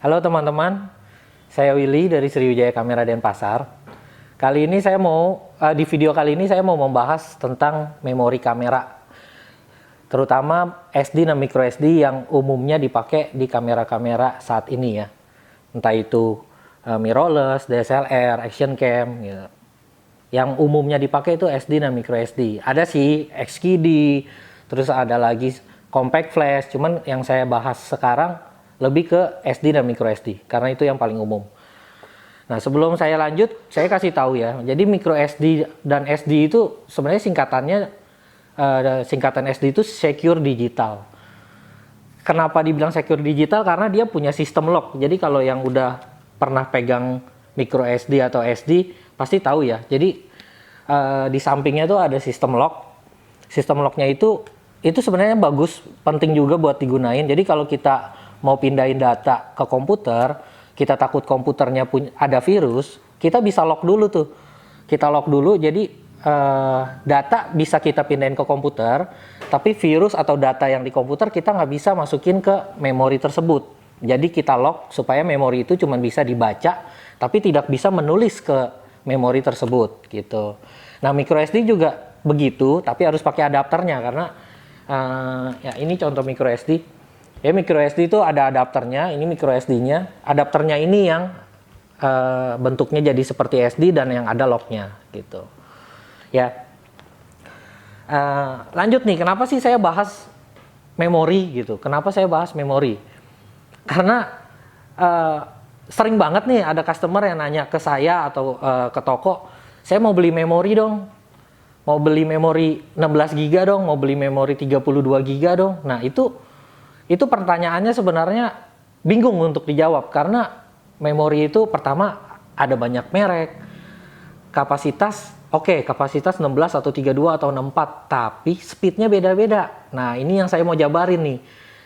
Halo teman-teman, saya Willy dari Sriwijaya Kamera Denpasar. Kali ini saya mau, di video kali ini saya mau membahas tentang memori kamera. Terutama SD dan micro SD yang umumnya dipakai di kamera-kamera saat ini ya. Entah itu mirrorless, DSLR, action cam gitu. Yang umumnya dipakai itu SD dan micro SD. Ada sih XKD, terus ada lagi compact flash, cuman yang saya bahas sekarang lebih ke SD dan micro SD karena itu yang paling umum. Nah, sebelum saya lanjut, saya kasih tahu ya. Jadi micro SD dan SD itu sebenarnya singkatan SD itu secure digital. Kenapa dibilang secure digital? Karena dia punya sistem lock. Jadi kalau yang udah pernah pegang micro SD atau SD pasti tahu ya. Jadi di sampingnya tuh ada sistem lock. Sistem locknya itu sebenarnya bagus, penting juga buat digunain. Jadi kalau kita mau pindahin data ke komputer, kita takut komputernya ada virus, kita bisa lock dulu tuh. Kita lock dulu, jadi data bisa kita pindahin ke komputer, tapi virus atau data yang di komputer kita nggak bisa masukin ke memori tersebut. Jadi kita lock supaya memori itu cuma bisa dibaca, tapi tidak bisa menulis ke memori tersebut gitu. Nah, micro SD juga begitu, tapi harus pakai adapternya karena ya ini contoh micro SD. Ya, micro SD itu ada adapternya, ini micro SD-nya. Adapternya ini yang bentuknya jadi seperti SD dan yang ada lock-nya gitu. Ya, lanjut nih, kenapa sih saya bahas memori gitu? Kenapa saya bahas memori? Karena sering banget nih ada customer yang nanya ke saya atau ke toko, saya mau beli memori dong. Mau beli memori 16 GB dong, mau beli memori 32 GB dong. Nah, itu pertanyaannya sebenarnya bingung untuk dijawab karena memori itu pertama ada banyak merek, kapasitas kapasitas 16 atau 32 atau 64, tapi speednya beda-beda. Nah, ini yang saya mau jabarin nih.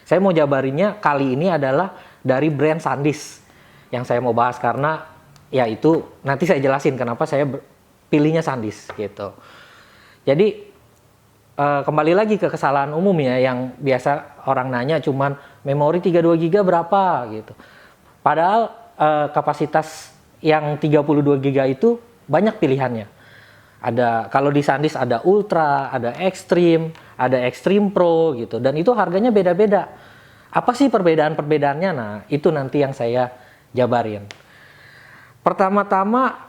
Saya mau jabarinnya kali ini adalah dari brand SanDisk yang saya mau bahas karena ya itu nanti saya jelasin kenapa saya pilihnya SanDisk gitu. Jadi kembali lagi ke kesalahan umum ya yang biasa orang nanya cuman memori 32 GB berapa gitu. Padahal kapasitas yang 32 GB itu banyak pilihannya. Kalau di SanDisk ada Ultra, ada Extreme, ada Extreme Pro gitu dan itu harganya beda-beda. Apa sih perbedaan-perbedaannya? Nah, itu nanti yang saya jabarin. Pertama-tama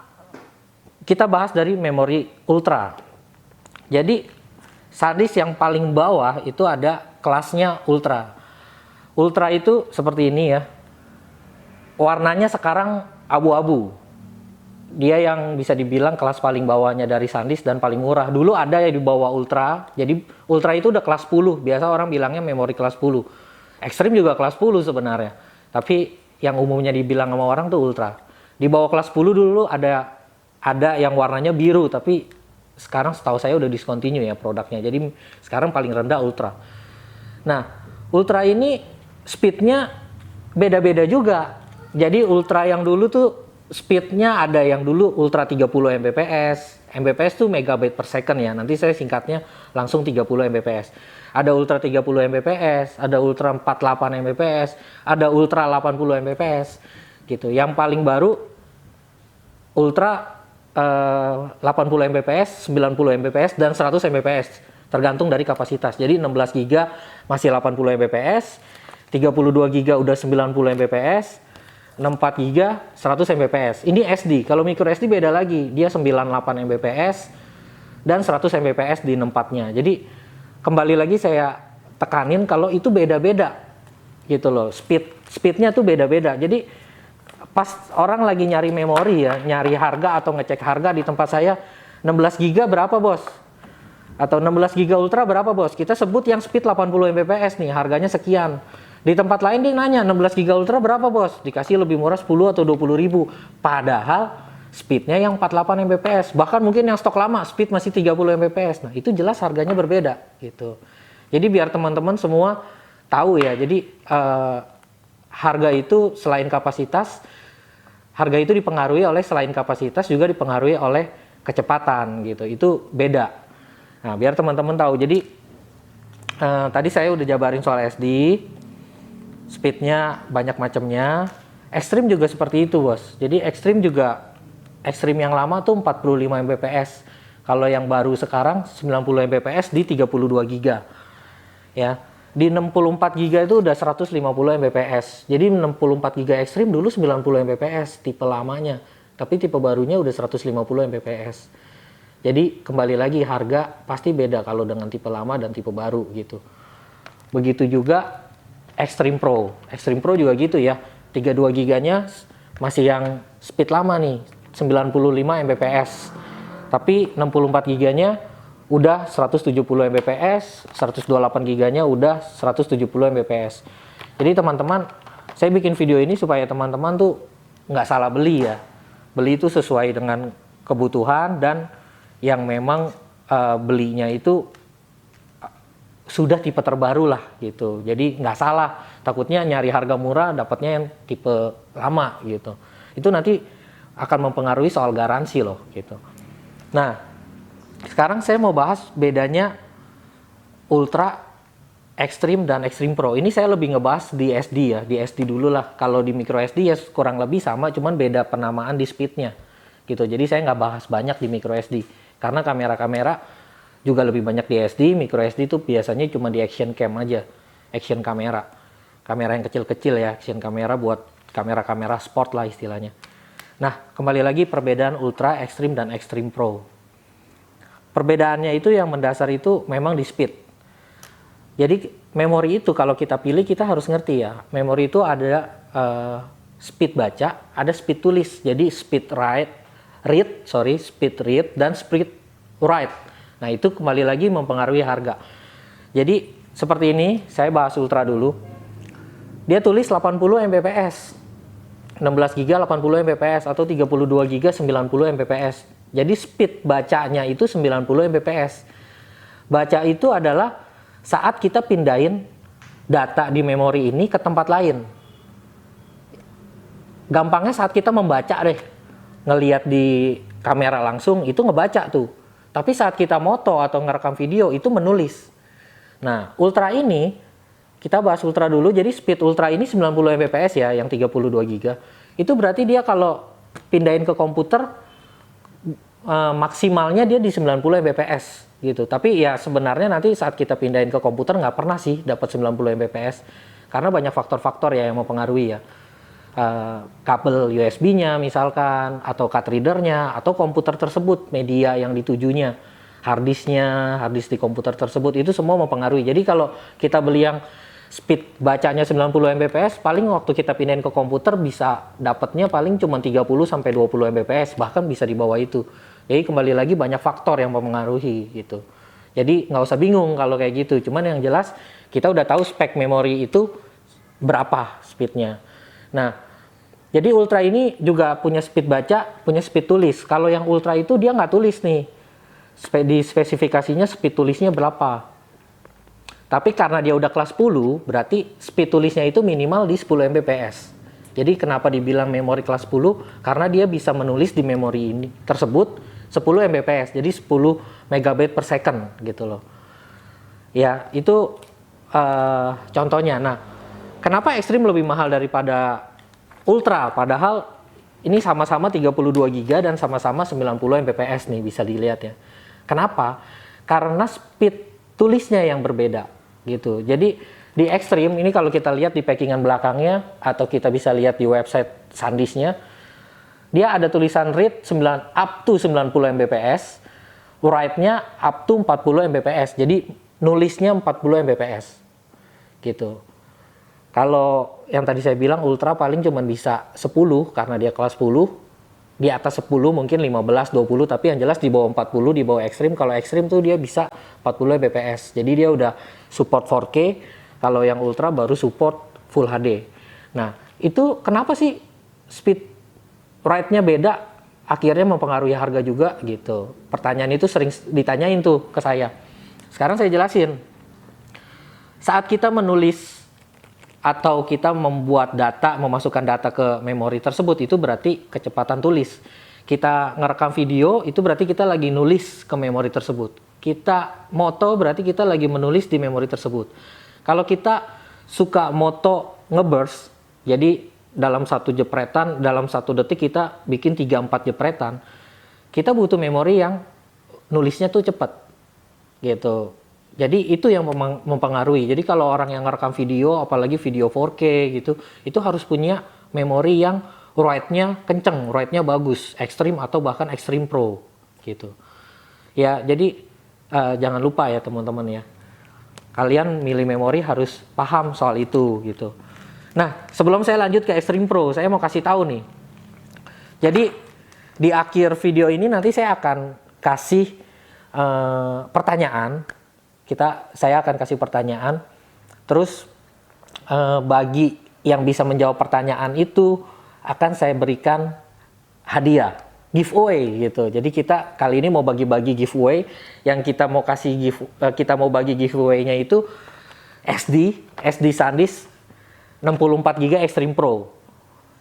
kita bahas dari memori Ultra. Jadi SanDisk yang paling bawah itu ada kelasnya Ultra. Ultra itu seperti ini ya. Warnanya sekarang abu-abu. Dia yang bisa dibilang kelas paling bawahnya dari SanDisk dan paling murah. Dulu ada yang di bawah Ultra. Jadi Ultra itu udah kelas 10. Biasa orang bilangnya memori kelas 10. Extreme juga kelas 10 sebenarnya. Tapi yang umumnya dibilang sama orang tuh Ultra. Di bawah kelas 10 dulu ada yang warnanya biru, tapi sekarang setahu saya udah discontinue ya produknya. Jadi sekarang paling rendah Ultra. Nah, Ultra ini speednya beda-beda juga. Jadi Ultra yang dulu tuh speednya ada yang dulu Ultra 30 Mbps. Mbps tuh megabyte per second ya. Nanti saya singkatnya langsung 30 Mbps. Ada Ultra 30 Mbps, ada Ultra 48 Mbps, ada Ultra 80 Mbps gitu. Yang paling baru Ultra 80 Mbps, 90 Mbps, dan 100 Mbps tergantung dari kapasitas. Jadi 16 GB masih 80 Mbps, 32 GB udah 90 Mbps, 64 GB 100 Mbps. Ini SD. Kalau micro SD beda lagi, dia 98 Mbps dan 100 Mbps di 64-nya. Jadi kembali lagi saya tekanin kalau itu beda-beda gitu loh. Speednya tuh beda-beda. Jadi pas orang lagi nyari memori ya, nyari harga atau ngecek harga di tempat saya, 16 GB berapa bos? Atau 16 GB Ultra berapa bos? Kita sebut yang speed 80 Mbps nih, harganya sekian. Di tempat lain dia nanya, 16 GB Ultra berapa bos? Dikasih lebih murah 10 atau 20 ribu. Padahal speednya yang 48 Mbps. Bahkan mungkin yang stok lama, speed masih 30 Mbps. Nah, itu jelas harganya berbeda gitu. Jadi biar teman-teman semua tahu ya, jadi harga itu selain kapasitas, harga itu dipengaruhi oleh selain kapasitas juga dipengaruhi oleh kecepatan gitu. Itu beda. Nah, biar teman-teman tahu. Jadi tadi saya udah jabarin soal SD, speednya banyak macamnya. Extreme juga seperti itu, bos. Jadi Extreme juga, Extreme yang lama tuh 45 Mbps. Kalau yang baru sekarang 90 Mbps di 32 GB. Ya. Di 64 GB itu udah 150 Mbps. Jadi 64 GB Extreme dulu 90 Mbps tipe lamanya. Tapi tipe barunya udah 150 Mbps. Jadi kembali lagi harga pasti beda kalau dengan tipe lama dan tipe baru gitu. Begitu juga Extreme Pro. Extreme Pro juga gitu ya. 32 GB-nya masih yang speed lama nih, 95 Mbps. Tapi 64 GB-nya udah 170 Mbps, 128 GB-nya udah 170 Mbps. Jadi teman-teman, saya bikin video ini supaya teman-teman tuh nggak salah beli ya. Beli itu sesuai dengan kebutuhan dan yang memang belinya itu sudah tipe terbaru lah gitu. Jadi nggak salah. Takutnya nyari harga murah dapatnya yang tipe lama gitu. Itu nanti akan mempengaruhi soal garansi loh gitu. Nah, sekarang saya mau bahas bedanya Ultra, Extreme, dan Extreme Pro. Ini saya lebih ngebahas di SD ya, di SD dulu lah. Kalau di micro SD ya kurang lebih sama, cuman beda penamaan di speednya gitu. Jadi saya nggak bahas banyak di micro SD. Karena kamera-kamera juga lebih banyak di SD, micro SD itu biasanya cuma di action cam aja. Action kamera. Kamera yang kecil-kecil ya, action kamera buat kamera-kamera sport lah istilahnya. Nah, kembali lagi perbedaan Ultra, Extreme, dan Extreme Pro. Perbedaannya itu yang mendasar itu memang di speed. Jadi memori itu kalau kita pilih kita harus ngerti ya. Memori itu ada speed baca, ada speed tulis. Jadi speed speed read dan speed write. Nah itu kembali lagi mempengaruhi harga. Jadi seperti ini, saya bahas Ultra dulu. Dia tulis 80 Mbps. 16 GB 80 Mbps atau 32 GB 90 Mbps. Jadi speed bacanya itu 90 Mbps. Baca itu adalah saat kita pindahin data di memori ini ke tempat lain. Gampangnya saat kita membaca deh. Ngelihat di kamera langsung itu ngebaca tuh. Tapi saat kita moto atau ngerekam video itu menulis. Nah, Ultra ini kita bahas Ultra dulu. Jadi speed Ultra ini 90 Mbps ya, yang 32 GB. Itu berarti dia kalau pindahin ke komputer maksimalnya dia di 90 Mbps gitu. Tapi ya sebenarnya nanti saat kita pindahin ke komputer nggak pernah sih dapat 90 Mbps karena banyak faktor-faktor ya yang mempengaruhi ya. Kabel USB-nya misalkan atau card reader-nya atau komputer tersebut, media yang ditujunya, hard disk di komputer tersebut itu semua mempengaruhi. Jadi kalau kita beli yang speed bacanya 90 Mbps, paling waktu kita pindahin ke komputer bisa dapatnya paling cuma 30 sampai 20 Mbps, bahkan bisa di bawah itu. Jadi kembali lagi banyak faktor yang mempengaruhi gitu. Jadi nggak usah bingung kalau kayak gitu. Cuman yang jelas kita udah tahu spek memori itu berapa speednya. Nah, jadi Ultra ini juga punya speed baca, punya speed tulis. Kalau yang Ultra itu dia nggak tulis nih. Di spesifikasinya speed tulisnya berapa. Tapi karena dia udah kelas 10, berarti speed tulisnya itu minimal di 10 Mbps. Jadi kenapa dibilang memori kelas 10? Karena dia bisa menulis di memori ini tersebut 10 Mbps, jadi 10 megabit per second gitu loh. Ya, itu contohnya. Nah, kenapa Extreme lebih mahal daripada Ultra? Padahal ini sama-sama 32 GB dan sama-sama 90 Mbps nih, bisa dilihat ya. Kenapa? Karena speed tulisnya yang berbeda gitu. Jadi di Extreme ini kalau kita lihat di packingan belakangnya atau kita bisa lihat di website SanDisk-nya, dia ada tulisan read up to 90 Mbps, write-nya up to 40 Mbps. Jadi nulisnya 40 Mbps. Gitu. Kalau yang tadi saya bilang Ultra paling cuma bisa 10 karena dia kelas 10. Di atas 10 mungkin 15, 20, tapi yang jelas di bawah 40, di bawah Extreme. Kalau Extreme tuh dia bisa 40 Mbps. Jadi dia udah support 4K, kalau yang Ultra baru support Full HD. Nah, itu kenapa sih speed write-nya beda? Akhirnya mempengaruhi harga juga gitu. Pertanyaan itu sering ditanyain tuh ke saya. Sekarang saya jelasin. Saat kita menulis atau kita membuat data, memasukkan data ke memori tersebut, itu berarti kecepatan tulis. Kita ngerekam video, itu berarti kita lagi nulis ke memori tersebut. Kita moto, berarti kita lagi menulis di memori tersebut. Kalau kita suka moto ngeburst, jadi dalam satu jepretan, dalam 1 detik kita bikin 3-4 jepretan, kita butuh memori yang nulisnya tuh cepet gitu. Jadi itu yang mempengaruhi. Jadi kalau orang yang ngerekam video, apalagi video 4K gitu, itu harus punya memori yang write-nya kenceng, write-nya bagus, ekstrim atau bahkan ekstrim pro gitu. Ya, jadi jangan lupa ya teman-teman ya. Kalian milih memori harus paham soal itu gitu. Nah, sebelum saya lanjut ke Extreme Pro, saya mau kasih tahu nih. Jadi di akhir video ini nanti saya akan kasih pertanyaan. Saya akan kasih pertanyaan. Terus bagi yang bisa menjawab pertanyaan itu akan saya berikan hadiah, giveaway gitu. Jadi kita kali ini mau bagi-bagi giveaway. Yang kita mau kita mau bagi giveaway-nya itu SD SanDisk 64 GB Extreme Pro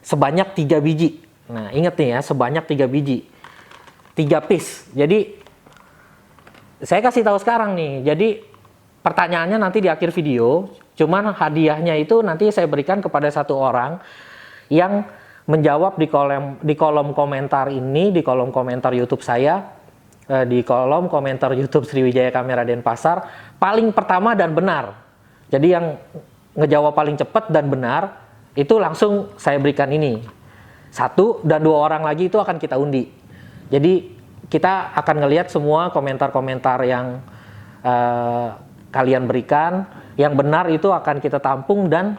sebanyak 3 biji. Nah, inget nih ya, sebanyak 3 biji. 3 piece. Jadi saya kasih tahu sekarang nih. Jadi pertanyaannya nanti di akhir video. Cuman hadiahnya itu nanti saya berikan kepada 1 orang yang menjawab di kolom komentar ini, di kolom komentar YouTube saya, di kolom komentar YouTube Sriwijaya Kamera Denpasar, paling pertama dan benar. Jadi yang ngejawab paling cepat dan benar, itu langsung saya berikan ini. 1 dan 2 orang lagi itu akan kita undi. Jadi kita akan ngelihat semua komentar-komentar yang kalian berikan. Yang benar itu akan kita tampung dan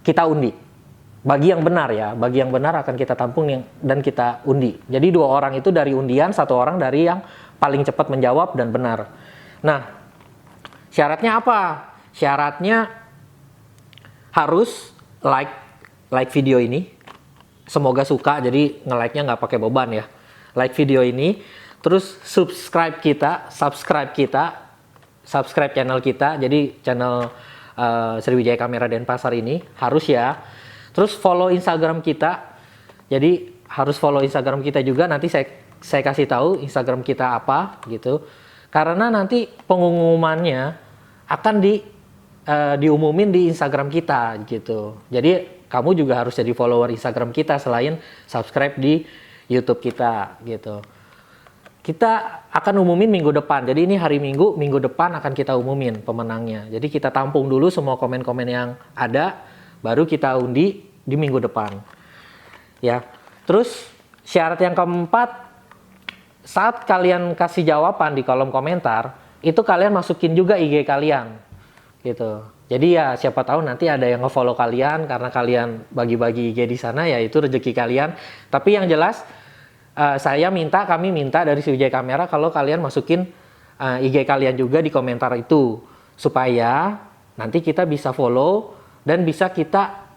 kita undi. Bagi yang benar ya, bagi yang benar akan kita tampung dan kita undi. Jadi 2 orang itu dari undian, 1 orang dari yang paling cepat menjawab dan benar. Nah, syaratnya apa? Syaratnya harus like video ini. Semoga suka, jadi nge-like-nya nggak pakai beban ya. Like video ini, terus subscribe channel kita. Jadi channel Sriwijaya Kamera Denpasar ini harus ya. Terus follow Instagram kita. Jadi harus follow Instagram kita juga. Nanti saya kasih tahu Instagram kita apa gitu. Karena nanti pengumumannya akan diumumin di Instagram kita gitu. Jadi kamu juga harus jadi follower Instagram kita selain subscribe di YouTube kita gitu. Kita akan umumin minggu depan. Jadi ini hari Minggu, minggu depan akan kita umumin pemenangnya. Jadi kita tampung dulu semua komen-komen yang ada, baru kita undi di minggu depan. Ya. Terus syarat yang keempat, saat kalian kasih jawaban di kolom komentar, itu kalian masukin juga IG kalian. Gitu. Jadi ya siapa tahu nanti ada yang nge-follow kalian karena kalian bagi-bagi IG di sana, ya itu rezeki kalian. Tapi yang jelas kami minta dari Sriwijaya Kamera kalau kalian masukin IG kalian juga di komentar itu supaya nanti kita bisa follow dan bisa kita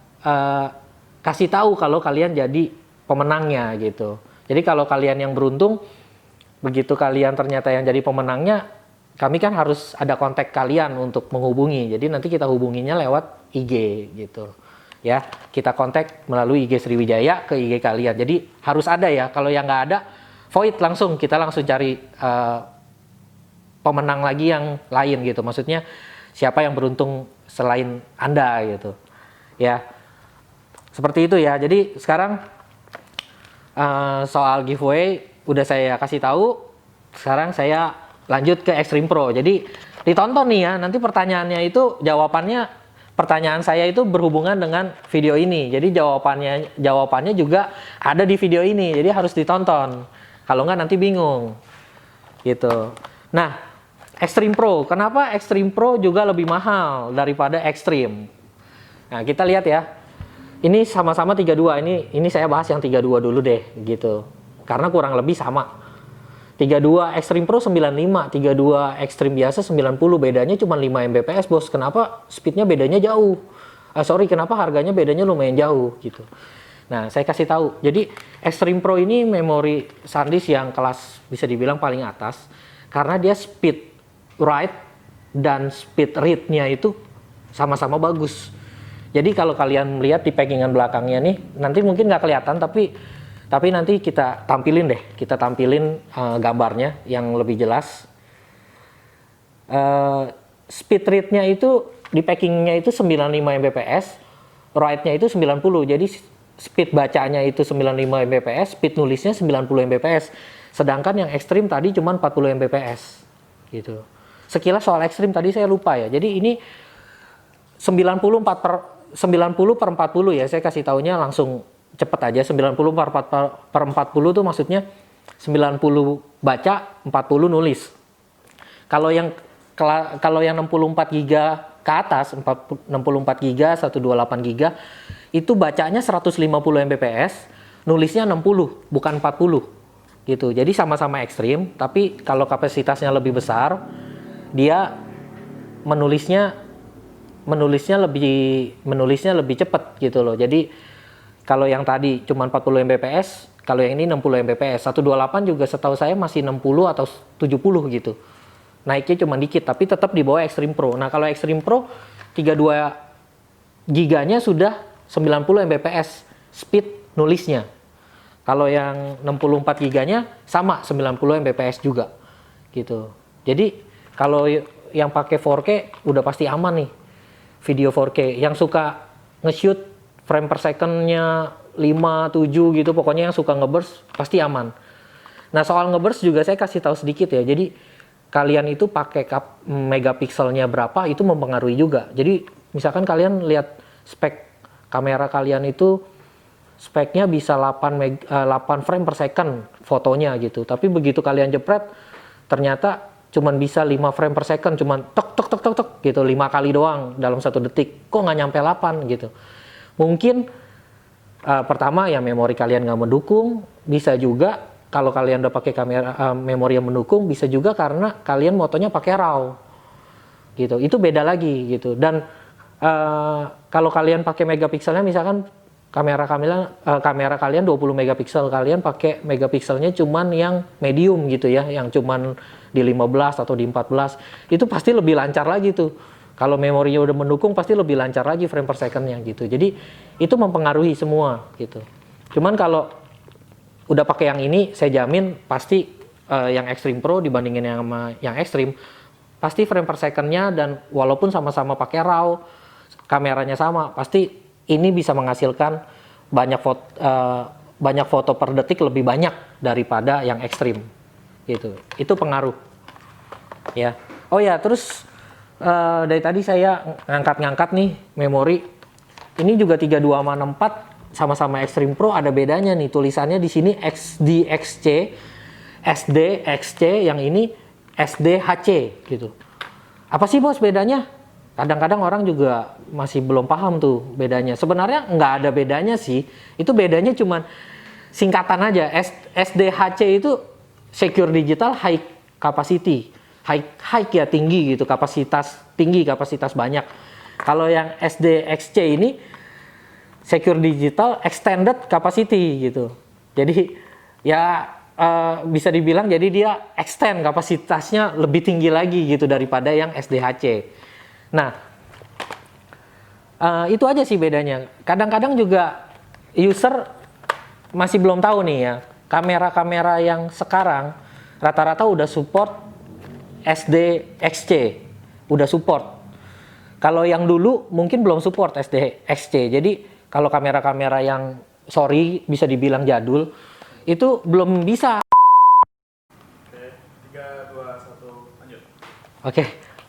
kasih tahu kalau kalian jadi pemenangnya gitu. Jadi kalau kalian yang beruntung, begitu kalian ternyata yang jadi pemenangnya, kami kan harus ada kontak kalian untuk menghubungi. Jadi nanti kita hubunginya lewat IG gitu. Ya, kita kontak melalui IG Sriwijaya ke IG kalian. Jadi harus ada ya. Kalau yang nggak ada, void kita langsung cari pemenang lagi yang lain gitu. Maksudnya siapa yang beruntung selain Anda gitu. Ya, seperti itu ya. Jadi sekarang soal giveaway udah saya kasih tahu. Sekarang saya lanjut ke Extreme Pro. Jadi ditonton nih ya. Nanti pertanyaannya itu pertanyaan saya itu berhubungan dengan video ini. Jadi jawabannya juga ada di video ini. Jadi harus ditonton. Kalau nggak nanti bingung. Gitu. Nah, Extreme Pro. Kenapa Extreme Pro juga lebih mahal daripada Extreme? Nah, kita lihat ya. Ini sama-sama 32. Ini saya bahas yang 32 dulu deh, gitu. Karena kurang lebih sama. 32 Extreme Pro 95, 32 Extreme biasa 90, bedanya cuma 5 Mbps bos. Kenapa speednya bedanya jauh? Kenapa harganya bedanya lumayan jauh gitu. Nah, saya kasih tahu. Jadi Extreme Pro ini memori SanDisk yang kelas bisa dibilang paling atas karena dia speed write dan speed read-nya itu sama-sama bagus. Jadi kalau kalian melihat di packingan belakangnya nih, nanti mungkin nggak kelihatan tapi nanti kita tampilin gambarnya yang lebih jelas. Speed read-nya itu di packingnya itu 95 Mbps, write-nya itu 90. Jadi speed bacanya itu 95 Mbps, speed nulisnya 90 Mbps. Sedangkan yang ekstrim tadi cuma 40 Mbps. Gitu. Sekilas soal ekstrim tadi saya lupa ya. Jadi ini 90 per 40 ya. Saya kasih taunya langsung cepet aja. 90 per 40 tuh maksudnya 90 baca, 40 nulis. Kalau yang 64 GB ke atas, 64 GB, 128 GB, itu bacanya 150 Mbps, nulisnya 60, bukan 40. Gitu. Jadi sama-sama ekstrim, tapi kalau kapasitasnya lebih besar, dia menulisnya lebih cepat gitu loh. Jadi kalau yang tadi cuma 40 Mbps, kalau yang ini 60 Mbps. 128 juga setahu saya masih 60 atau 70 gitu. Naiknya cuma dikit, tapi tetap di bawah Extreme Pro. Nah, kalau Extreme Pro 32 giganya sudah 90 Mbps speed nulisnya. Kalau yang 64 giganya sama 90 Mbps juga. Gitu. Jadi, kalau yang pakai 4K udah pasti aman nih. Video 4K. Yang suka nge-shoot frame per second-nya 5, 7 gitu, pokoknya yang suka ngeburst pasti aman. Nah, soal ngeburst juga saya kasih tahu sedikit ya. Jadi kalian itu pakai megapikselnya berapa itu mempengaruhi juga. Jadi misalkan kalian lihat spek kamera kalian itu speknya bisa 8 frame per second fotonya gitu. Tapi begitu kalian jepret ternyata cuman bisa 5 frame per second, cuman tok tok tok tok tok gitu 5 kali doang dalam 1 detik. Kok nggak nyampe 8 gitu. Mungkin pertama ya memori kalian nggak mendukung, bisa juga kalau kalian udah pakai kamera memori yang mendukung, bisa juga karena kalian motonya pakai RAW gitu. Itu beda lagi gitu. Dan kalau kalian pakai megapikselnya, misalkan kamera kalian 20 megapiksel, kalian pakai megapikselnya cuman yang medium gitu ya, yang cuman di 15 atau di 14, itu pasti lebih lancar lagi tuh. Kalau memorinya udah mendukung pasti lebih lancar lagi frame per second-nya gitu. Jadi itu mempengaruhi semua gitu. Cuman kalau udah pakai yang ini, saya jamin pasti yang Extreme Pro dibandingin yang Extreme, pasti frame per second-nya dan walaupun sama-sama pakai RAW, kameranya sama, pasti ini bisa menghasilkan banyak foto per detik lebih banyak daripada yang Extreme gitu. Itu pengaruh ya. Oh ya, terus dari tadi saya ngangkat nih memori. Ini juga 3264 sama-sama Extreme Pro, ada bedanya nih tulisannya di sini SDXC, yang ini SDHC gitu. Apa sih bos bedanya? Kadang-kadang orang juga masih belum paham tuh bedanya. Sebenarnya nggak ada bedanya sih. Itu bedanya cuman singkatan aja. SDHC itu Secure Digital High Capacity. High ya tinggi gitu, kapasitas tinggi, kapasitas banyak. Kalau yang SDXC ini Secure Digital Extended Capacity gitu. Jadi ya bisa dibilang jadi dia extend kapasitasnya lebih tinggi lagi gitu daripada yang SDHC. Nah, itu aja sih bedanya. Kadang-kadang juga user masih belum tahu nih ya, kamera-kamera yang sekarang rata-rata udah support SDXC, udah support. Kalau yang dulu mungkin belum support SDXC. Jadi kalau kamera-kamera yang bisa dibilang jadul, itu belum bisa. Oke, 3, 2, 1, lanjut. Oke,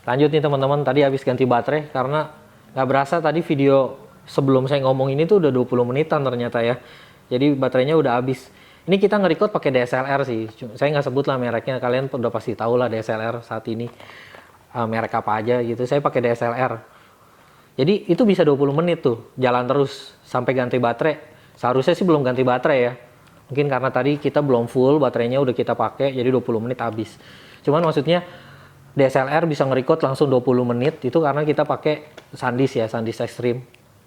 lanjut nih teman-teman. Tadi habis ganti baterai karena nggak berasa tadi video sebelum saya ngomong ini tuh udah 20 menitan ternyata ya. Jadi baterainya udah habis. Ini kita nge-record pakai DSLR sih. Saya nggak sebut lah mereknya, kalian udah pasti tahu lah DSLR saat ini. Merek apa aja gitu. Saya pakai DSLR. Jadi itu bisa 20 menit tuh, jalan terus sampai ganti baterai. Seharusnya sih belum ganti baterai ya. Mungkin karena tadi kita belum full, baterainya udah kita pakai, jadi 20 menit habis. Cuman maksudnya DSLR bisa nge-record langsung 20 menit, itu karena kita pakai SanDisk ya, SanDisk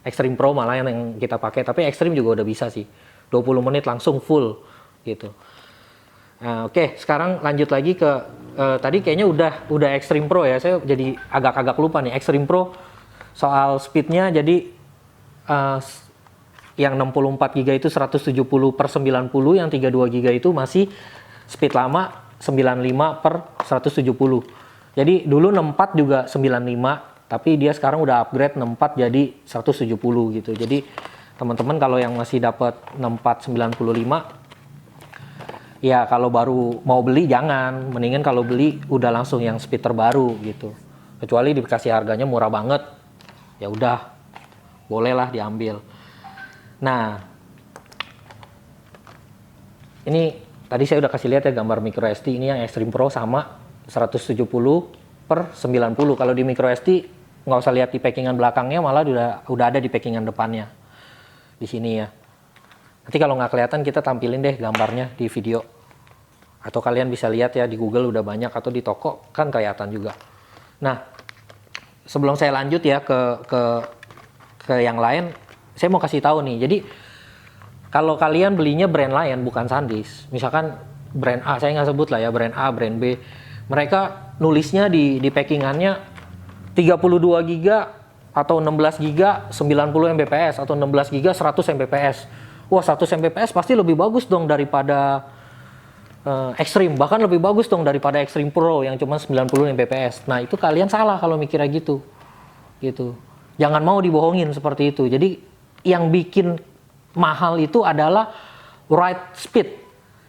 Extreme Pro malah yang kita pakai. Tapi Extreme juga udah bisa sih, 20 menit langsung full gitu. Nah, oke, sekarang lanjut lagi ke, tadi kayaknya udah Extreme Pro ya, saya jadi agak-agak lupa nih, Extreme Pro soal speednya. Jadi yang 64 GB itu 170 per 90, yang 32 GB itu masih speed lama 95 per 170. Jadi dulu 64 juga 95, tapi dia sekarang udah upgrade 64 jadi 170 gitu. Jadi teman-teman kalau yang masih dapat 6495, ya kalau baru mau beli jangan, mendingan kalau beli udah langsung yang speed terbaru gitu. Kecuali dikasih harganya murah banget, ya udah bolehlah diambil. Nah, ini tadi saya udah kasih lihat ya gambar micro SD, ini yang Extreme Pro sama 170/90. Kalau di micro SD nggak usah lihat di packingan belakangnya, malah udah ada di packingan depannya di sini ya. Nanti kalau nggak kelihatan kita tampilin deh gambarnya di video, atau kalian bisa lihat ya di Google udah banyak, atau di toko kan kelihatan juga. Nah, sebelum saya lanjut ya ke yang lain, saya mau kasih tahu nih. Jadi kalau kalian belinya brand lain bukan SanDisk, misalkan brand A, saya nggak sebut lah ya, brand A, brand B, mereka nulisnya di packingannya 32 GB atau 16 GB 90 Mbps atau 16 GB 100 Mbps. Wah, 100 Mbps pasti lebih bagus dong daripada Extreme, bahkan lebih bagus dong daripada Extreme Pro yang cuma 90 Mbps. Nah, itu kalian salah kalau mikirnya gitu. Jangan mau dibohongin seperti itu. Jadi yang bikin mahal itu adalah write speed.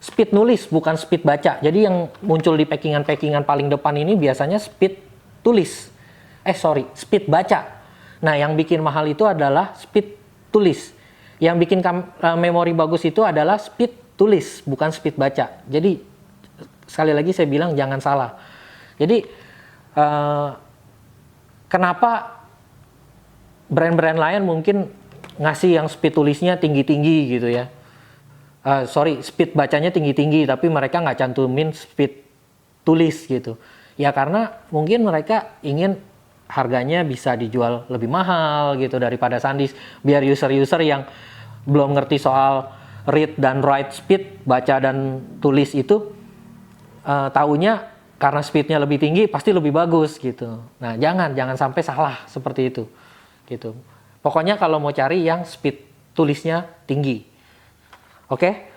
Speed nulis bukan speed baca. Jadi yang muncul di packingan paling depan ini biasanya speed tulis. Speed baca. Nah, yang bikin mahal itu adalah speed tulis. Yang bikin memori bagus itu adalah speed tulis, bukan speed baca. Jadi, sekali lagi saya bilang jangan salah. Jadi, kenapa brand-brand lain mungkin ngasih yang speed tulisnya tinggi-tinggi gitu ya. Speed bacanya tinggi-tinggi, tapi mereka nggak cantumin speed tulis gitu. Ya karena mungkin mereka ingin harganya bisa dijual lebih mahal gitu daripada SanDisk, biar user-user yang belum ngerti soal read dan write speed, baca dan tulis itu taunya karena speednya lebih tinggi pasti lebih bagus gitu. Nah, jangan sampai salah seperti itu gitu. Pokoknya kalau mau cari yang speed tulisnya tinggi. Oke.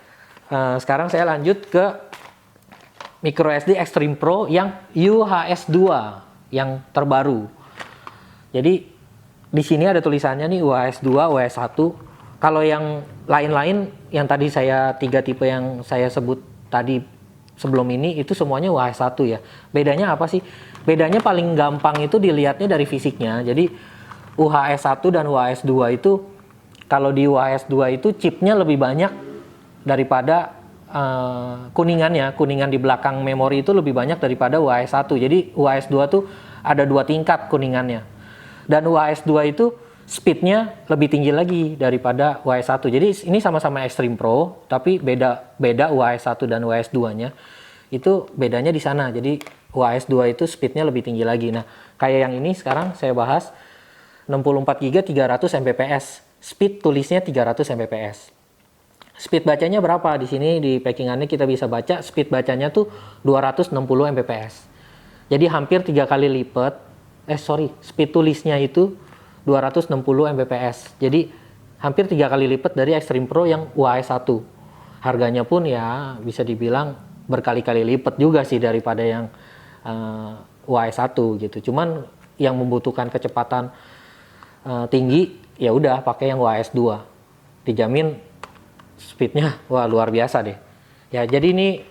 Sekarang saya lanjut ke micro SD Extreme Pro yang UHS-2 yang terbaru. Jadi di sini ada tulisannya nih UHS-2, UHS-1. Kalau yang lain-lain yang tadi 3 tipe yang saya sebut tadi sebelum ini itu semuanya UHS-1 ya. Bedanya apa sih? Bedanya paling gampang itu dilihatnya dari fisiknya. Jadi UHS-1 dan UHS-2 itu, kalau di UHS-2 itu chipnya lebih banyak daripada kuningan di belakang memori itu lebih banyak daripada UHS-1. Jadi UHS-2 tuh ada 2 tingkat kuningannya. Dan UHS-2 itu speednya lebih tinggi lagi daripada UHS-1. Jadi ini sama-sama Extreme Pro, tapi beda UHS-1 dan UHS-2-nya. Itu bedanya di sana. Jadi UHS-2 itu speednya lebih tinggi lagi. Nah, kayak yang ini sekarang saya bahas 64 GB 300 Mbps. Speed tulisnya 300 Mbps. Speed bacanya berapa? Di sini di packingannya kita bisa baca speed bacanya tuh 260 Mbps. Jadi hampir 3 kali lipat. Speed tulisnya itu 260 Mbps. Jadi hampir 3 kali lipat dari Extreme Pro yang UHS-1. Harganya pun ya bisa dibilang berkali-kali lipat juga sih daripada yang UHS-1 gitu. Cuman yang membutuhkan kecepatan tinggi ya udah pakai yang UHS-2. Dijamin speednya wah luar biasa deh. Ya, jadi ini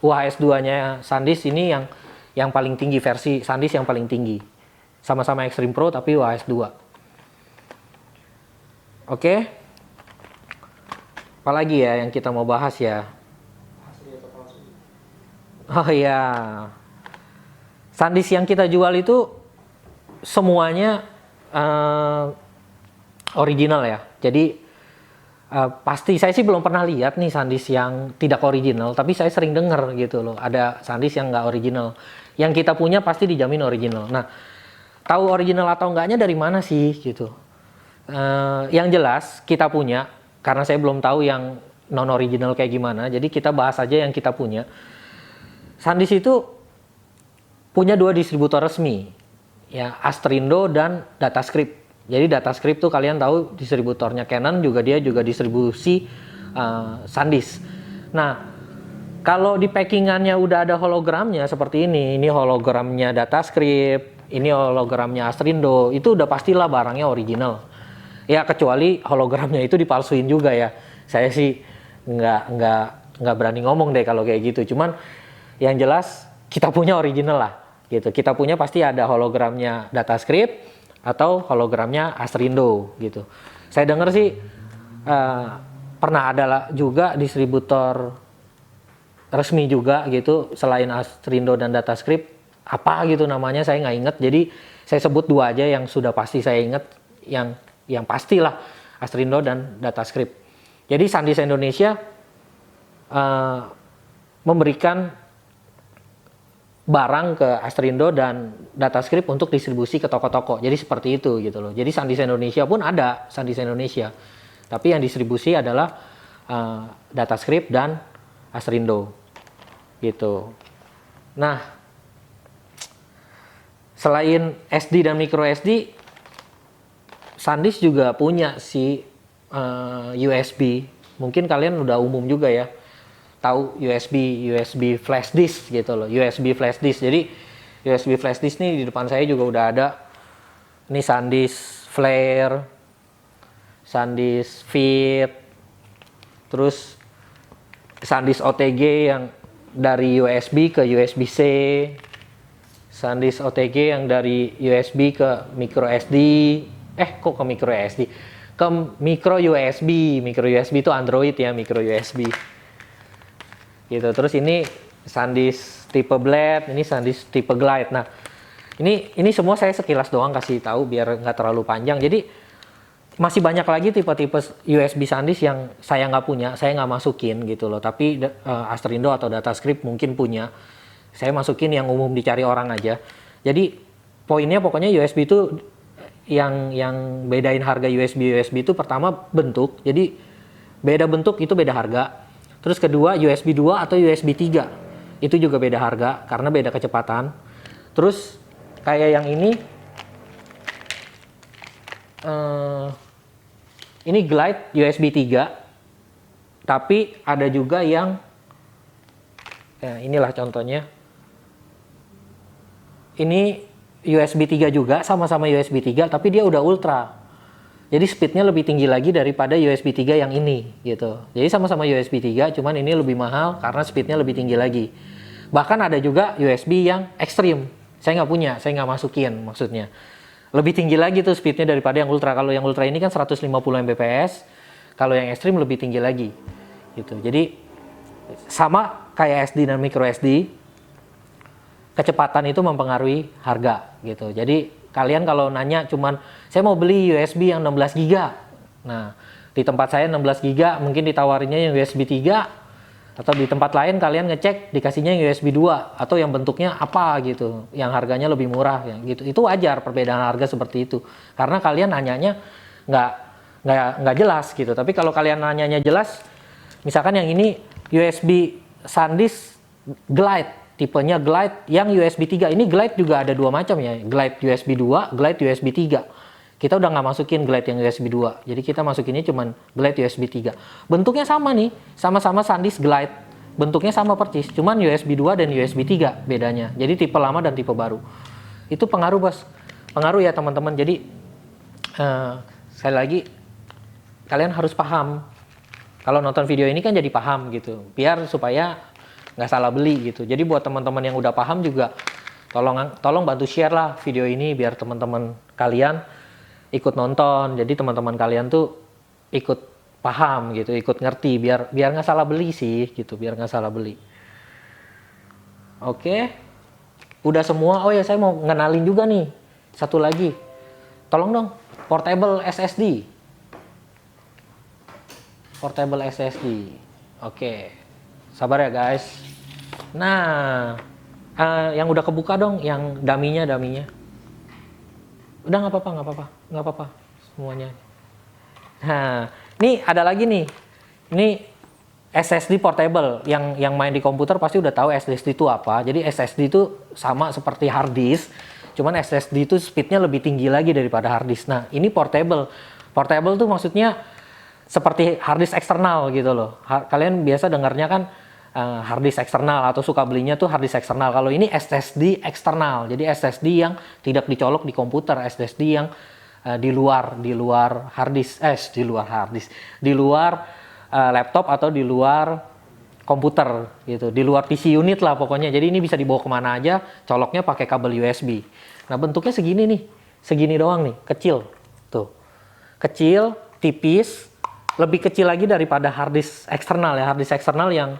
UHS-2-nya SanDisk ini yang paling tinggi, versi SanDisk yang paling tinggi. Sama-sama Extreme Pro tapi UHS-2. Oke. Apalagi ya yang kita mau bahas ya? Oh iya. SanDisk yang kita jual itu semuanya original ya. Jadi pasti saya sih belum pernah lihat nih SanDisk yang tidak original, tapi saya sering dengar gitu loh. Ada SanDisk yang nggak original. Yang kita punya pasti dijamin original. Nah, tahu original atau enggaknya dari mana sih gitu? Yang jelas kita punya, karena saya belum tahu yang non original kayak gimana. Jadi kita bahas aja yang kita punya. SanDisk itu punya 2 distributor resmi, ya Astrindo dan Datascript. Jadi Datascript tuh kalian tahu distributornya Canon, dia juga distribusi SanDisk. Nah, kalau di packingannya udah ada hologramnya seperti ini hologramnya Datascript, ini hologramnya Astrindo, itu udah pastilah barangnya original. Ya kecuali hologramnya itu dipalsuin juga ya. Saya sih nggak berani ngomong deh kalau kayak gitu. Cuman yang jelas kita punya original lah gitu. Kita punya pasti ada hologramnya Datascript atau hologramnya Astrindo gitu. Saya dengar sih pernah ada juga distributor resmi juga gitu selain Astrindo dan Datascript, apa gitu namanya saya nggak inget. Jadi saya sebut dua aja yang sudah pasti saya inget, yang pastilah Astrindo dan Datascript. Jadi SanDisk Indonesia memberikan barang ke Astrindo dan Datascript untuk distribusi ke toko-toko. Jadi seperti itu gitu loh. Jadi SanDisk Indonesia pun ada SanDisk Indonesia, tapi yang distribusi adalah Datascript dan Astrindo gitu. Nah, selain SD dan micro SD, SanDisk juga punya si USB. Mungkin kalian udah umum juga ya, tahu USB flash disk gitu loh, USB flash disk. Jadi USB flash disk nih di depan saya juga udah ada. Ini SanDisk Flare, SanDisk Fit, terus SanDisk OTG yang dari USB ke USB-C, SanDisk OTG yang dari USB ke micro SD. Kok ke micro SD? Ke micro USB. Micro USB itu Android ya, micro USB. Gitu. Terus ini SanDisk tipe Blade, ini SanDisk tipe Glide. Nah, ini semua saya sekilas doang kasih tahu biar nggak terlalu panjang. Jadi masih banyak lagi tipe-tipe USB SanDisk yang saya nggak punya, saya nggak masukin gitu loh. Tapi Astrindo atau Datascript mungkin punya. Saya masukin yang umum dicari orang aja. Jadi poinnya pokoknya USB itu yang bedain harga USB itu pertama bentuk. Jadi beda bentuk itu beda harga. Terus kedua USB 2 atau USB 3 itu juga beda harga karena beda kecepatan. Terus kayak yang ini Glide USB 3, tapi ada juga yang inilah contohnya. Ini USB 3 juga, sama-sama USB 3, tapi dia udah ultra. Jadi speednya lebih tinggi lagi daripada USB 3 yang ini gitu. Jadi sama-sama USB 3, cuman ini lebih mahal karena speednya lebih tinggi lagi. Bahkan ada juga USB yang ekstrim. Saya nggak punya, saya nggak masukin maksudnya. Lebih tinggi lagi tuh speednya daripada yang ultra. Kalau yang ultra ini kan 150 Mbps, kalau yang ekstrim lebih tinggi lagi gitu. Jadi sama kayak SD dan micro SD, kecepatan itu mempengaruhi harga gitu. Jadi kalian kalau nanya cuman saya mau beli USB yang 16 GB. Nah, di tempat saya 16 GB mungkin ditawarinnya yang USB 3 atau di tempat lain kalian ngecek dikasihnya yang USB 2 atau yang bentuknya apa gitu, yang harganya lebih murah ya gitu. Itu wajar perbedaan harga seperti itu. Karena kalian nanyanya nggak jelas gitu. Tapi kalau kalian nanyanya jelas, misalkan yang ini USB SanDisk Glide, tipenya Glide yang USB 3. Ini Glide juga ada dua macam ya. Glide USB 2, Glide USB 3. Kita udah nggak masukin Glide yang USB 2. Jadi kita masukinnya cuman Glide USB 3. Bentuknya sama nih. Sama-sama SanDisk Glide. Bentuknya sama persis. Cuman USB 2 dan USB 3 bedanya. Jadi tipe lama dan tipe baru. Itu pengaruh bos. Pengaruh ya teman-teman. Jadi sekali lagi kalian harus paham. Kalau nonton video ini kan jadi paham gitu. Biar supaya nggak salah beli gitu. Jadi buat teman-teman yang udah paham juga tolong bantu share lah video ini biar teman-teman kalian ikut nonton. Jadi teman-teman kalian tuh ikut paham gitu, ikut ngerti biar nggak salah beli sih gitu, biar nggak salah beli. Oke. Udah semua. Oh ya, saya mau ngenalin juga nih. Satu lagi. Tolong dong, portable SSD. Portable SSD. Oke. Sabar ya guys. Nah, yang udah kebuka dong, yang daminya. Udah nggak apa-apa semuanya. Nah, ini ada lagi nih. Ini SSD portable. Yang main di komputer pasti udah tahu SSD itu apa. Jadi SSD itu sama seperti hard disk, cuman SSD itu speednya lebih tinggi lagi daripada hard disk. Nah, ini portable. Portable tuh maksudnya seperti hard disk eksternal gitu loh. Kalian biasa dengarnya kan hard disk eksternal atau suka belinya tuh hard disk eksternal. Kalau ini SSD eksternal, jadi SSD yang tidak dicolok di komputer, SSD yang di luar hard disk, di luar laptop atau di luar komputer gitu, di luar PC unit lah pokoknya. Jadi ini bisa dibawa kemana aja, coloknya pakai kabel USB. Nah bentuknya segini nih, segini doang nih, kecil tuh, kecil, tipis, lebih kecil lagi daripada hard disk eksternal ya. Hard disk eksternal yang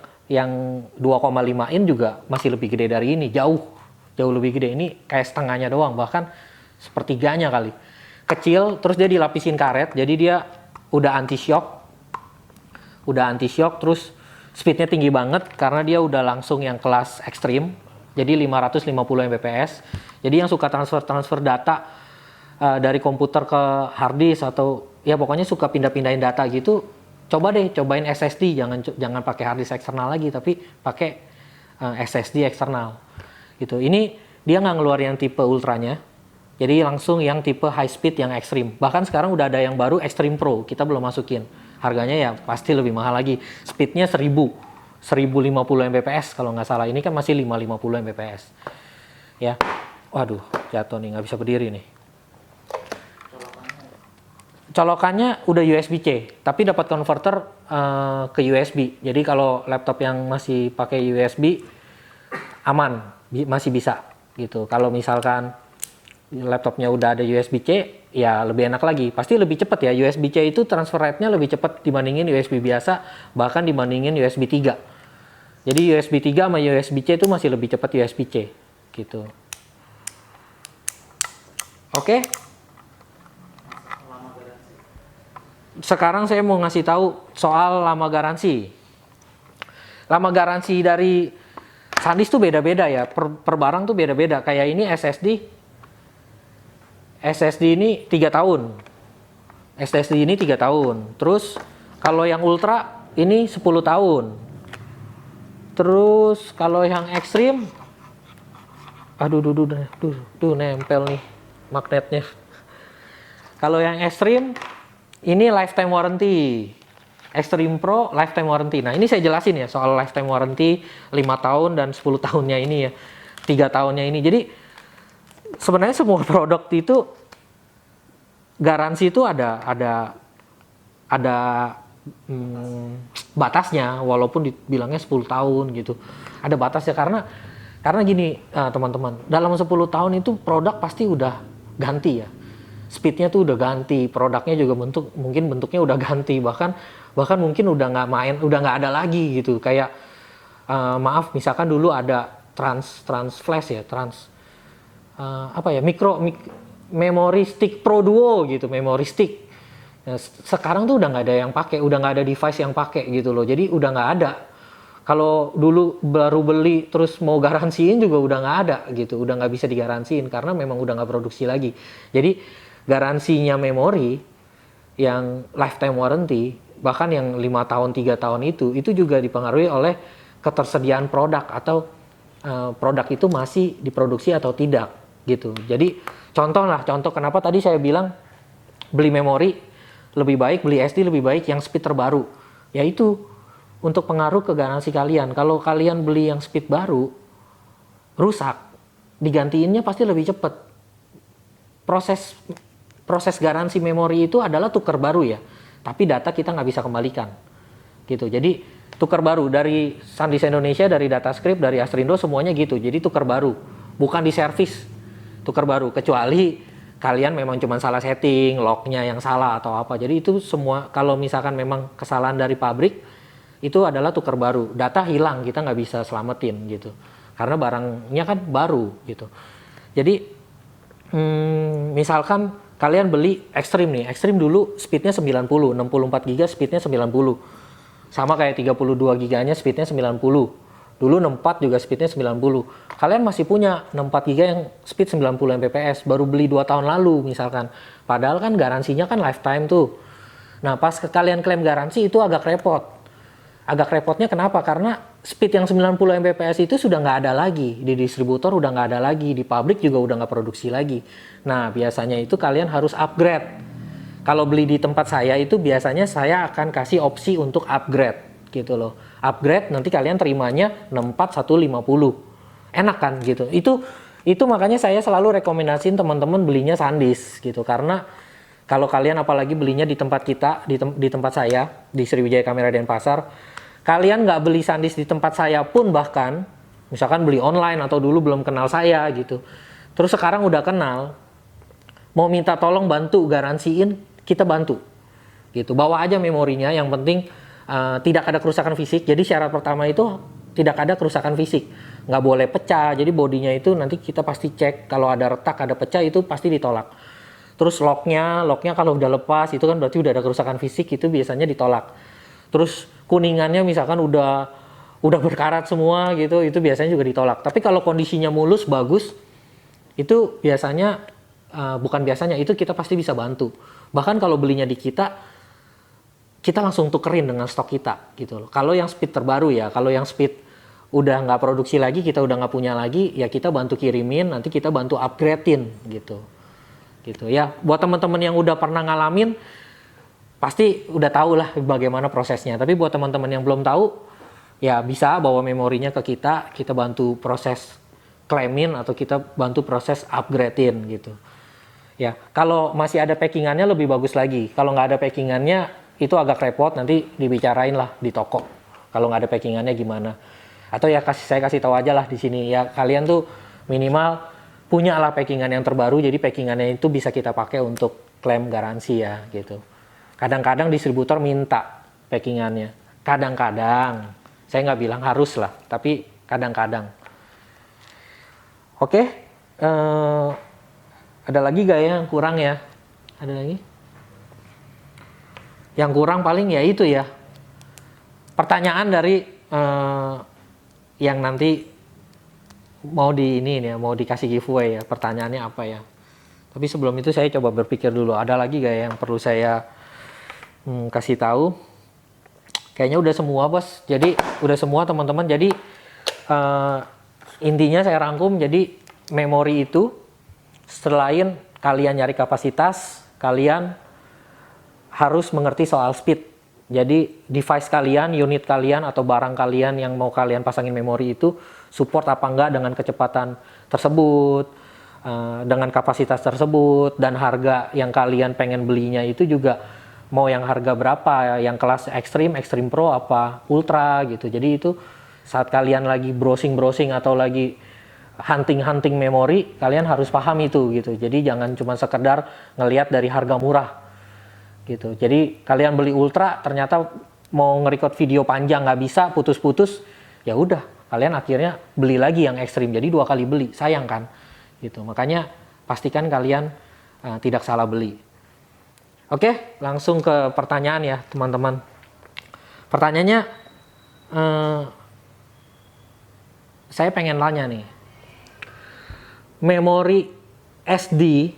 2,5 in juga masih lebih gede dari ini, jauh lebih gede. Ini kayak setengahnya doang, bahkan sepertiganya kali. Kecil, terus dia dilapisin karet, jadi dia udah anti shock, terus speednya tinggi banget karena dia udah langsung yang kelas ekstrim, jadi 550 Mbps. Jadi yang suka transfer data dari komputer ke hard disk atau ya pokoknya suka pindahin data gitu, cobain SSD, jangan pakai hard disk eksternal lagi, tapi pakai SSD eksternal gitu. Ini dia nggak ngeluarin yang tipe ultranya, jadi langsung yang tipe high speed yang ekstrim. Bahkan sekarang udah ada yang baru Extreme Pro, kita belum masukin. Harganya ya pasti lebih mahal lagi. Speednya 1050 Mbps kalau nggak salah. Ini kan masih 550 Mbps. Ya, waduh jatuh nih, nggak bisa berdiri nih. Colokannya udah USB-C, tapi dapat converter ke USB. Jadi kalau laptop yang masih pakai USB aman, masih bisa gitu. Kalau misalkan laptopnya udah ada USB-C, ya lebih enak lagi. Pasti lebih cepat ya. USB-C itu transfer rate-nya lebih cepat dibandingin USB biasa, bahkan dibandingin USB 3. Jadi USB 3 sama USB-C itu masih lebih cepat USB-C gitu. Oke. Sekarang saya mau ngasih tahu soal lama garansi. Lama garansi dari SanDisk tuh beda-beda ya. Per barang tuh beda-beda. Kayak ini SSD ini 3 tahun. SSD ini 3 tahun. Terus kalau yang Ultra ini 10 tahun. Terus kalau yang ekstrim, aduh nempel nih magnetnya. Kalau yang ekstrim ini lifetime warranty. Extreme Pro lifetime warranty. Nah, ini saya jelasin ya soal lifetime warranty 5 tahun dan 10 tahunnya ini ya. 3 tahunnya ini. Jadi sebenarnya semua produk itu garansi itu ada batasnya, walaupun dibilangnya 10 tahun gitu. Ada batasnya karena gini teman-teman, dalam 10 tahun itu produk pasti udah ganti ya. Speednya tuh udah ganti, produknya juga mungkin bentuknya udah ganti, bahkan mungkin udah nggak ada lagi gitu. Kayak maaf, misalkan dulu ada trans flash ya, memory stick Pro Duo gitu, memory stick. Nah, sekarang tuh udah nggak ada yang pakai, udah nggak ada device yang pakai gitu loh. Jadi udah nggak ada. Kalau dulu baru beli terus mau garansiin juga udah nggak ada gitu, udah nggak bisa digaransiin karena memang udah nggak produksi lagi. Jadi garansinya memori yang lifetime warranty, bahkan yang 5 tahun 3 tahun itu juga dipengaruhi oleh ketersediaan produk atau produk itu masih diproduksi atau tidak gitu. Jadi contoh kenapa tadi saya bilang beli memori lebih baik, beli SD lebih baik yang speed terbaru, yaitu untuk pengaruh ke garansi kalian. Kalau kalian beli yang speed baru rusak, digantiinnya pasti lebih cepat. Proses garansi memori itu adalah tukar baru ya, tapi data kita nggak bisa kembalikan gitu. Jadi tukar baru dari SanDisk Indonesia, dari Datascript, dari Astrindo semuanya gitu. Jadi tukar baru, bukan di servis, tukar baru. Kecuali kalian memang cuma salah setting, locknya yang salah atau apa. Jadi itu semua kalau misalkan memang kesalahan dari pabrik itu adalah tukar baru. Data hilang, kita nggak bisa selamatin gitu. Karena barangnya kan baru gitu. Jadi misalkan kalian beli ekstrim nih, ekstrim dulu speednya 90, 64 GB speednya 90. Sama kayak 32 GB-nya speednya 90. Dulu 64 juga speednya 90. Kalian masih punya 64 GB yang speed 90 Mbps, baru beli 2 tahun lalu misalkan. Padahal kan garansinya kan lifetime tuh. Nah pas kalian klaim garansi itu agak repot. Agak repotnya kenapa? Karena speed yang 90 Mbps itu sudah nggak ada lagi. Di distributor udah nggak ada lagi. Di pabrik juga udah nggak produksi lagi. Nah, biasanya itu kalian harus upgrade. Kalau beli di tempat saya itu biasanya saya akan kasih opsi untuk upgrade. Gitu loh. Upgrade nanti kalian terimanya 64150. Enak kan gitu. Itu makanya saya selalu rekomendasiin teman-teman belinya SanDisk gitu. Karena Kalau kalian apalagi belinya di tempat kita, di tempat saya, di Sriwijaya Kamera Denpasar, kalian nggak beli SanDisk di tempat saya pun bahkan, misalkan beli online atau dulu belum kenal saya gitu, terus sekarang udah kenal, mau minta tolong bantu garansiin, kita bantu. Gitu, bawa aja memorinya, yang penting tidak ada kerusakan fisik. Jadi syarat pertama itu tidak ada kerusakan fisik, nggak boleh pecah. Jadi bodinya itu nanti kita pasti cek, kalau ada retak, ada pecah itu pasti ditolak. Terus locknya kalau udah lepas itu kan berarti udah ada kerusakan fisik, itu biasanya ditolak. Terus kuningannya misalkan udah berkarat semua gitu, itu biasanya juga ditolak. Tapi kalau kondisinya mulus bagus, itu biasanya bukan biasanya, itu kita pasti bisa bantu. Bahkan kalau belinya di kita langsung tukerin dengan stok kita gitu loh. Kalau yang speed terbaru ya, kalau yang speed udah nggak produksi lagi, kita udah nggak punya lagi, ya kita bantu kirimin, nanti kita bantu upgradein gitu ya. Buat teman-teman yang udah pernah ngalamin pasti udah tahu lah bagaimana prosesnya. Tapi buat teman-teman yang belum tahu, ya bisa bawa memorinya ke kita bantu proses klaimin atau kita bantu proses upgradein gitu ya. Kalau masih ada packingannya lebih bagus lagi. Kalau nggak ada packingannya itu agak repot, nanti dibicarain lah di toko kalau nggak ada packingannya gimana. Atau ya saya kasih tahu aja lah di sini ya, kalian tuh minimal punya lah packingan yang terbaru, jadi packingannya itu bisa kita pakai untuk klaim garansi ya gitu. Kadang-kadang distributor minta packingannya, kadang-kadang, saya nggak bilang harus lah, tapi kadang-kadang. Oke, ada lagi gak ya yang kurang ya? Ada lagi? Yang kurang paling ya itu ya, pertanyaan dari yang nanti mau mau dikasih giveaway ya, pertanyaannya apa ya. Tapi sebelum itu saya coba berpikir dulu, ada lagi gak yang perlu saya kasih tahu? Kayaknya udah semua bos, jadi udah semua teman-teman. Jadi intinya saya rangkum, jadi memori itu selain kalian nyari kapasitas, kalian harus mengerti soal speed. Jadi device kalian, unit kalian atau barang kalian yang mau kalian pasangin memori itu support apa enggak dengan kecepatan tersebut, dengan kapasitas tersebut, dan harga yang kalian pengen belinya itu juga mau yang harga berapa, yang kelas ekstrim pro apa ultra gitu. Jadi itu saat kalian lagi browsing atau lagi hunting memori, kalian harus paham itu gitu. Jadi jangan cuma sekedar ngelihat dari harga murah gitu. Jadi kalian beli ultra ternyata mau nge-record video panjang nggak bisa, putus-putus, ya udah kalian akhirnya beli lagi yang ekstrim, jadi 2 kali beli, sayang kan gitu. Makanya pastikan kalian tidak salah beli. Oke, langsung ke pertanyaan ya teman-teman. Pertanyaannya, saya pengen tanya nih, memori SD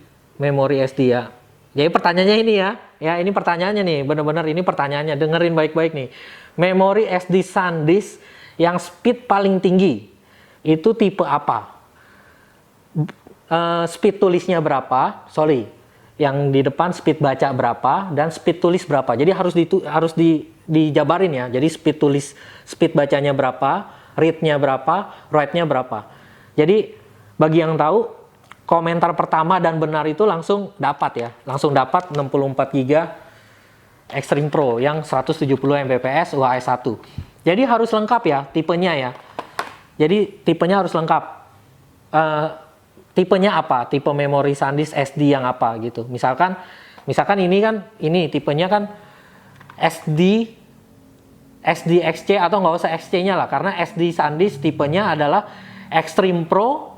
ya. Jadi pertanyaannya ini ya ini pertanyaannya nih, bener-bener ini pertanyaannya, dengerin baik-baik nih. Memori SD SanDisk yang speed paling tinggi, itu tipe apa? Speed tulisnya berapa? Yang di depan speed baca berapa dan speed tulis berapa? Jadi harus dijabarin ya. Jadi speed bacanya berapa, read-nya berapa, write-nya berapa. Jadi bagi yang tahu, komentar pertama dan benar itu langsung dapat 64 GB Extreme Pro yang 170 Mbps UHS 1. Jadi harus lengkap ya tipenya ya. Jadi tipenya harus lengkap. Tipenya apa? Tipe memori SanDisk SD yang apa gitu. Misalkan ini tipenya kan SD XC atau nggak usah XC-nya lah, karena SD SanDisk tipenya adalah Extreme Pro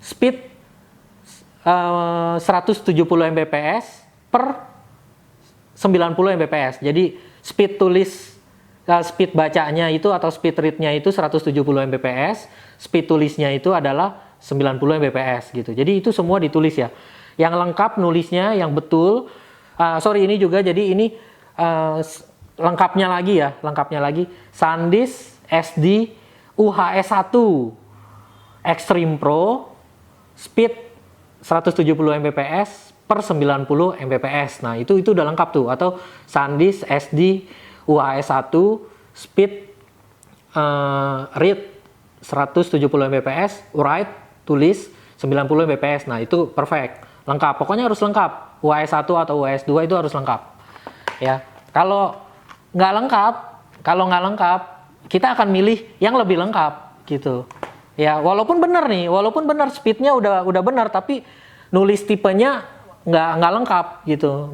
speed 170 Mbps per 90 Mbps. Jadi speed bacanya itu atau speed read-nya itu 170 Mbps, speed tulisnya itu adalah 90 Mbps gitu. Jadi itu semua ditulis ya. Yang lengkap nulisnya yang betul. Ini juga jadi ini lengkapnya lagi SanDisk SD UHS 1 Extreme Pro speed 170 Mbps per 90 Mbps. Nah, itu udah lengkap tuh. Atau SanDisk SD UHS 1 speed read 170 Mbps, write tulis 90 Mbps. Nah, itu perfect. lengkap. Pokoknya harus lengkap. UAS 1 atau UAS 2 itu harus lengkap. Ya. Kalau nggak lengkap, kita akan milih yang lebih lengkap gitu. Ya, walaupun benar speednya udah benar, tapi nulis tipenya nggak lengkap gitu,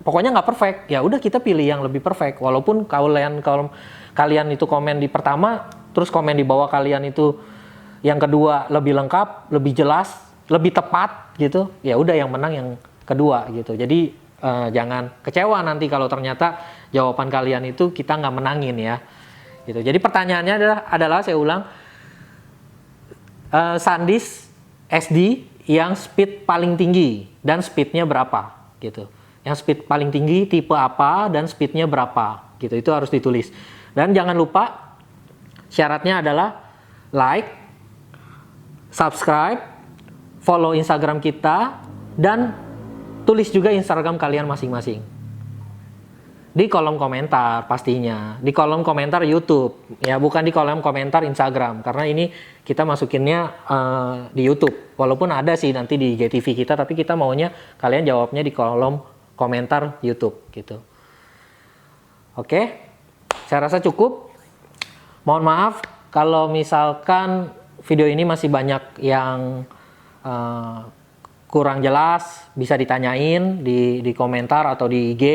pokoknya nggak perfect. Ya udah kita pilih yang lebih perfect. Walaupun kalau kalian itu komen di pertama, terus komen di bawah kalian itu yang kedua lebih lengkap, lebih jelas, lebih tepat gitu. Ya udah yang menang yang kedua gitu. Jadi jangan kecewa nanti kalau ternyata jawaban kalian itu kita nggak menangin ya. Gitu. Jadi pertanyaannya adalah saya ulang, SanDisk SD yang speed paling tinggi dan speednya berapa gitu. Yang speed paling tinggi tipe apa dan speednya berapa gitu. Itu harus ditulis. Dan jangan lupa syaratnya adalah like, subscribe, follow Instagram kita, dan tulis juga Instagram kalian masing-masing. Di kolom komentar pastinya. Di kolom komentar YouTube. Ya, bukan di kolom komentar Instagram. Karena ini kita masukinnya di YouTube. Walaupun ada sih nanti di IGTV kita, tapi kita maunya kalian jawabnya di kolom komentar YouTube gitu. Oke, saya rasa cukup. Mohon maaf kalau misalkan video ini masih banyak yang kurang jelas, bisa ditanyain di komentar atau di IG.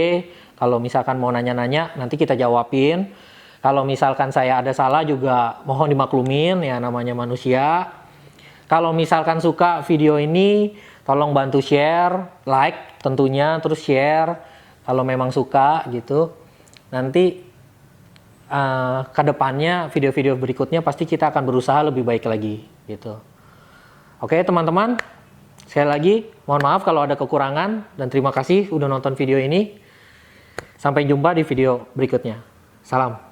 Kalau misalkan mau nanya-nanya, nanti kita jawabin. Kalau misalkan saya ada salah juga mohon dimaklumin, ya namanya manusia. Kalau misalkan suka video ini, tolong bantu share, like tentunya, terus share kalau memang suka gitu. Nanti ke depannya video-video berikutnya pasti kita akan berusaha lebih baik lagi gitu. Oke teman-teman, sekali lagi mohon maaf kalau ada kekurangan dan terima kasih udah nonton video ini. Sampai jumpa di video berikutnya. Salam.